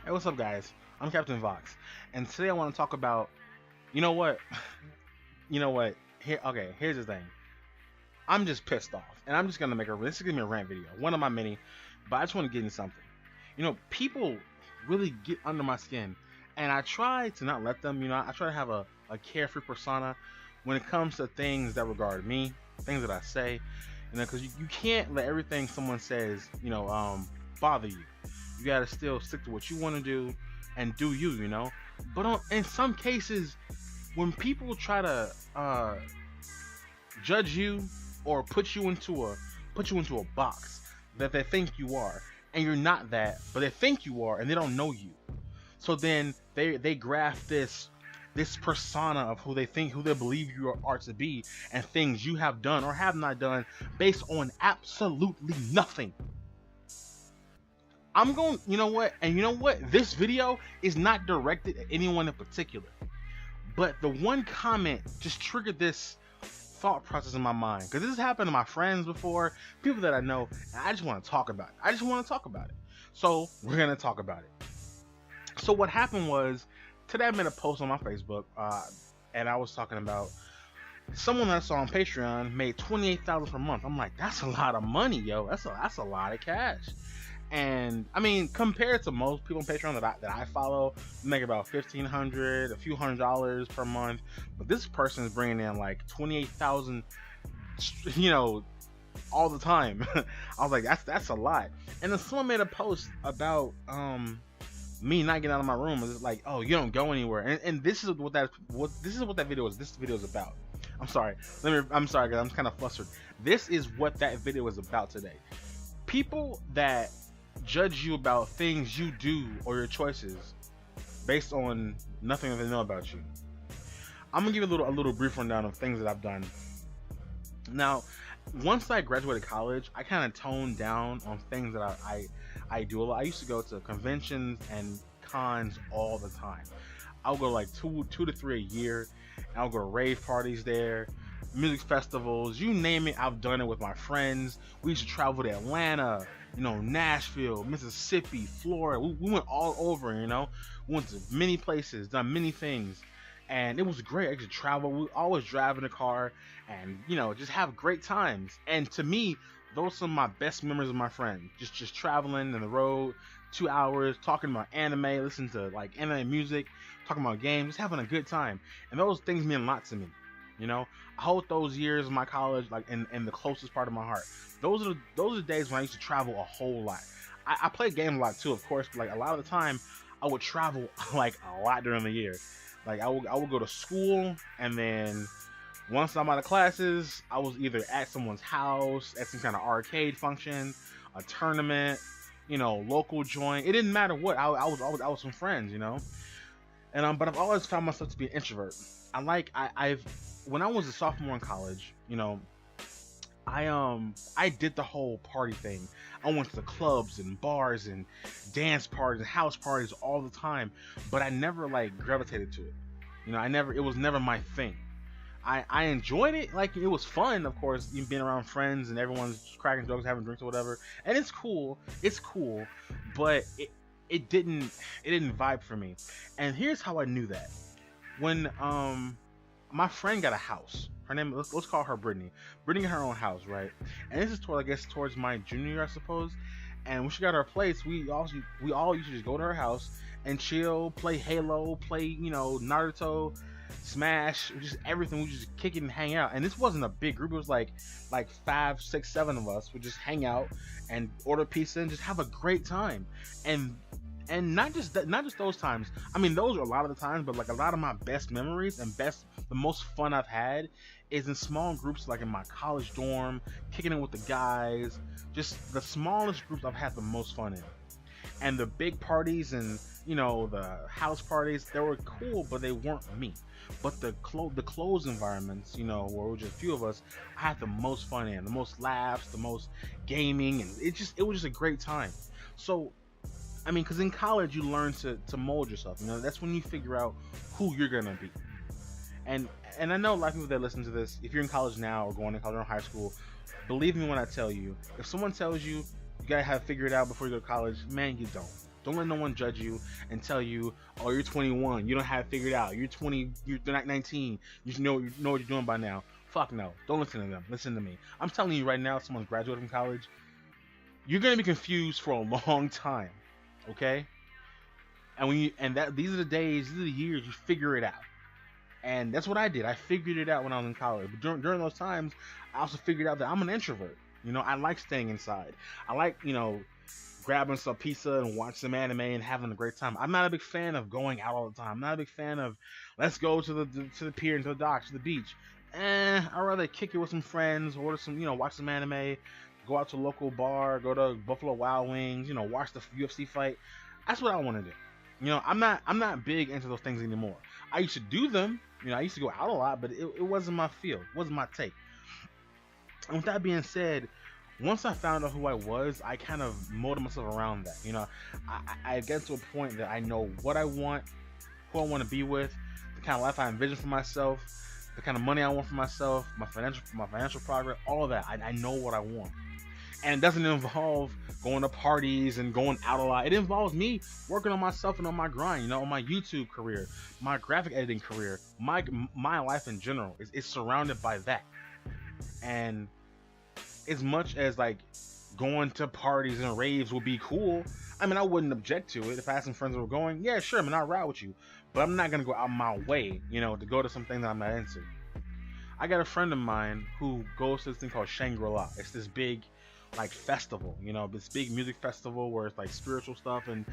Hey, what's up, guys? I'm Captain Vox, and today I want to talk about. You know what? You know what? Here, okay. Here's the thing. I'm just pissed off, and I'm just gonna make a. This is gonna be a rant video, one of my many, but I just want to get into something. People really get under my skin, and I try to not let them. I try to have a carefree persona when it comes to things that regard me, things that I say. Because you can't let everything someone says, bother you. You gotta still stick to what you want to do and do you. But in some cases, when people try to judge you or put you into a box that they think you are, and you're not that, but they think you are, and they don't know you. So then they graft this persona of who they believe you are to be, and things you have done or have not done based on absolutely nothing. I'm going, you know what? And you know what? This video is not directed at anyone in particular. But the one comment just triggered this thought process in my mind. Because this has happened to my friends before, people that I know, and I just want to talk about it. I just want to talk about it. So we're going to talk about it. So what happened was, today I made a post on my Facebook, and I was talking about someone that I saw on Patreon made $28,000 per month. I'm like, that's a lot of money, yo. That's a lot of cash. And I mean, compared to most people on Patreon that I follow, make about $1,500, a few $100s per month. But this person is bringing in like 28,000, all the time. I was like, that's a lot. And then someone made a post about me not getting out of my room. It's like, oh, you don't go anywhere. And this is what that video is. This video is about. I'm sorry. I'm sorry, guys. I'm kind of flustered. This is what that video is about today. People that judge you about things you do or your choices based on nothing that they know about you. I'm gonna give you a little brief rundown of things that I've done. Now, once I graduated college, I kind of toned down on things that I do a lot. I used to go to conventions and cons all the time. I'll go like two to three a year, and I'll go to rave parties there, music festivals, you name it. I've done it with my friends. We used to travel to Atlanta, Nashville, Mississippi, Florida. We went all over. We went to many places, done many things, and it was great. I could travel. We always drive in the car, and just have great times. And to me, those are some of my best memories of my friends. Just traveling in the road, 2 hours, talking about anime, listening to like anime music, talking about games, just having a good time. And those things mean a lot to me. I hold those years of my college like in the closest part of my heart. Those are the days when I used to travel a whole lot. I play games a lot too, of course, but like a lot of the time I would travel like a lot during the year. Like I would go to school, and then once I'm out of classes, I was either at someone's house, at some kind of arcade function, a tournament, local joint. It didn't matter what. I was with friends, And but I've always found myself to be an introvert. I've when I was a sophomore in college, I did the whole party thing. I went to the clubs and bars and dance parties and house parties all the time, but I never like gravitated to it. It was never my thing. I enjoyed it, like it was fun, of course, being around friends and everyone's cracking jokes, having drinks or whatever, and it's cool, but it didn't vibe for me. And here's how I knew that. When my friend got a house. Her name, let's call her Brittany. Brittany got her own house, right? And this is towards my junior year, I suppose. And when she got her place, we all used to just go to her house and chill, play Halo, play Naruto, Smash, just everything. We just kick it and hang out. And this wasn't a big group. It was like 5, 6, 7 of us would just hang out and order pizza and just have a great time. And not just those times. I mean, those are a lot of the times, but like a lot of my best memories and the most fun I've had is in small groups, like in my college dorm, kicking it with the guys. Just the smallest groups I've had the most fun in. And the big parties and the house parties, they were cool, but they weren't me. But the closed environments, where it was just a few of us, I had the most fun in, the most laughs, the most gaming, and it was just a great time. So I mean, because in college you learn to mold yourself. That's when you figure out who you're gonna be. And I know a lot of people that listen to this, if you're in college now or going to college or high school, believe me when I tell you, if someone tells you you gotta have figured it out before you go to college, man, you don't. Don't let no one judge you and tell you, oh, you're 21, you don't have it figured out. You're 20, you're 19, you know what you're doing by now. Fuck no. Don't listen to them. Listen to me. I'm telling you right now, someone's graduated from college, you're gonna be confused for a long time. Okay? And these are the days, these are the years you figure it out. And that's what I did. I figured it out when I was in college. But during those times, I also figured out that I'm an introvert. You know, I like staying inside. I like, grabbing some pizza and watching some anime and having a great time. I'm not a big fan of going out all the time. I'm not a big fan of let's go to the pier and to the docks, to the beach. I'd rather kick it with some friends, order some, watch some anime, go out to a local bar, go to Buffalo Wild Wings, watch the UFC fight. That's what I want to do. I'm not big into those things anymore. I used to do them. I used to go out a lot, but it wasn't my field. It wasn't my take. And with that being said, once I found out who I was, I kind of molded myself around that. I get to a point that I know what I want, who I want to be with, the kind of life I envision for myself, the kind of money I want for myself, my financial progress, all of that. I know what I want. And it doesn't involve going to parties and going out a lot. It involves me working on myself and on my grind, on my YouTube career, my graphic editing career, my life in general. It's surrounded by that. And as much as like going to parties and raves would be cool, I mean, I wouldn't object to it. If I had some friends that were going, yeah, sure, I'll ride with you. But I'm not going to go out my way, to go to some things that I'm not into. I got a friend of mine who goes to this thing called Shangri-La. It's this big like festival, this big music festival where it's like spiritual stuff, and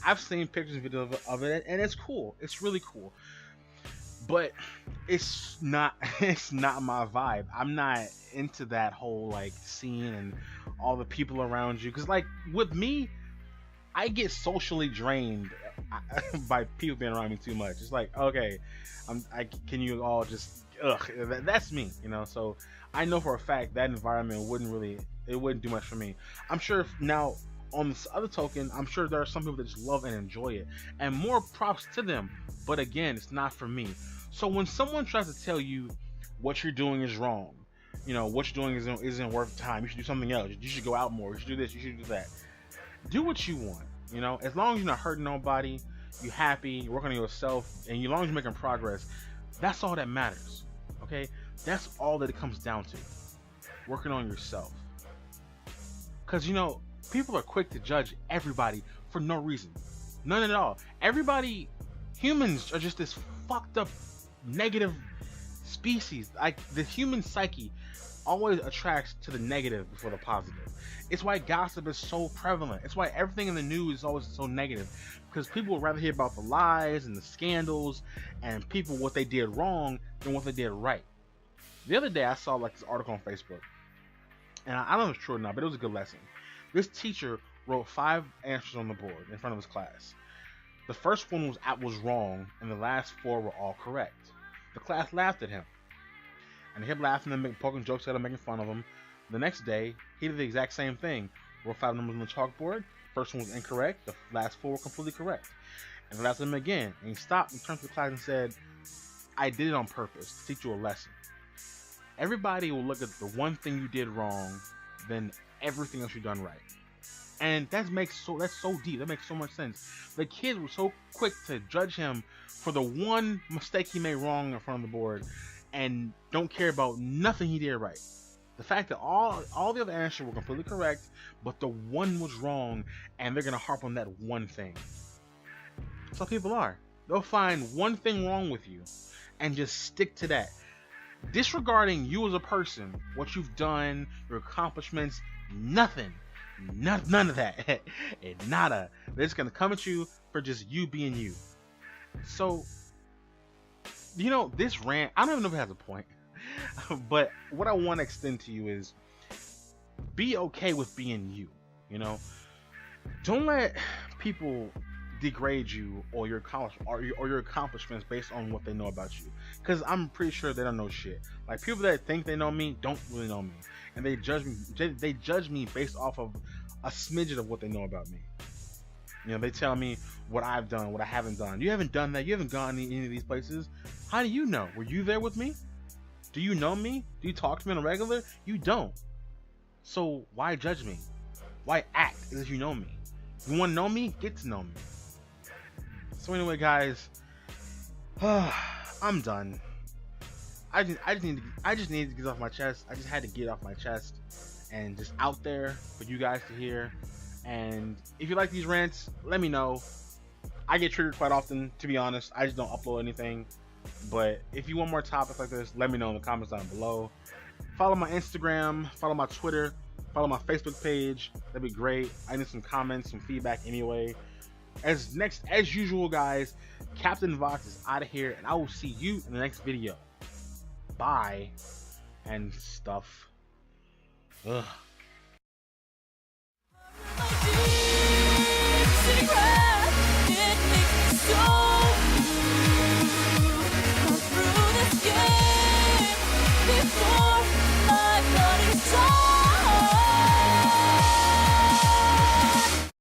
I've seen pictures and videos of it, and it's cool. It's really cool, but it's not my vibe. I'm not into that whole like scene and all the people around you, because like with me, I get socially drained by people being around me too much. It's like, okay, can you all just that's me, so I know for a fact that environment wouldn't do much for me. I'm sure now, on this other token, I'm sure there are some people that just love and enjoy it, and more props to them. But again, it's not for me. So when someone tries to tell you what you're doing is wrong, what you're doing isn't worth time, you should do something else, you should go out more, you should do this, you should do that. Do what you want, as long as you're not hurting nobody, you're happy, you're working on yourself, and as long as you're making progress, that's all that matters. Okay, that's all that it comes down to, working on yourself. Because people are quick to judge everybody for no reason, none at all. Humans are just this fucked up negative species. Like the human psyche always attracts to the negative before the positive. It's why gossip is so prevalent. It's why everything in the news is always so negative, because people would rather hear about the lies and the scandals and people what they did wrong than what they did right. The other day I saw like this article on Facebook, and I don't know if it's true or not, but it was a good lesson. This teacher wrote 5 answers on the board in front of his class. The first one was wrong, and the last 4 were all correct. The class laughed at him, and he kept laughing and poking jokes at him, making fun of him. The next day, he did the exact same thing. Wrote 5 numbers on the chalkboard. First one was incorrect. The last 4 were completely correct. And he laughed at him again, and he stopped and turned to the class and said, "I did it on purpose to teach you a lesson." Everybody will look at the one thing you did wrong, then everything else you've done right. And that's so deep. That makes so much sense. The kids were so quick to judge him for the one mistake he made wrong in front of the board, and don't care about nothing he did right. The fact that all the other answers were completely correct, but the one was wrong, and they're gonna harp on that one thing. That's how people are. They'll find one thing wrong with you and just stick to that, disregarding you as a person, what you've done, your accomplishments, nothing. None of that. And nada. They're just gonna come at you for just you being you. So, this rant, I don't even know if it has a point, but what I want to extend to you is be okay with being you. Don't let people degrade you or your accomplishments based on what they know about you, because I'm pretty sure they don't know shit. Like, people that think they know me don't really know me, and they judge me based off of a smidgen of what they know about me. They tell me what I've done, what I haven't done. You haven't done that. You haven't gone to any of these places. How do you know? Were you there with me? Do you know me? Do you talk to me on a regular? You don't. So why judge me? Why act as if you know me? You want to know me? Get to know me. So anyway, guys, I'm done. I just needed to get off my chest. I just had to get off my chest and just out there for you guys to hear. And if you like these rants, let me know. I get triggered quite often, to be honest. I just don't upload anything. But if you want more topics like this, let me know in the comments down below. Follow my Instagram, follow my Twitter, follow my Facebook page. That'd be great. I need some comments, some feedback anyway. As usual, guys, Captain Vox is out of here, and I will see you in the next video. Bye and stuff. Ugh.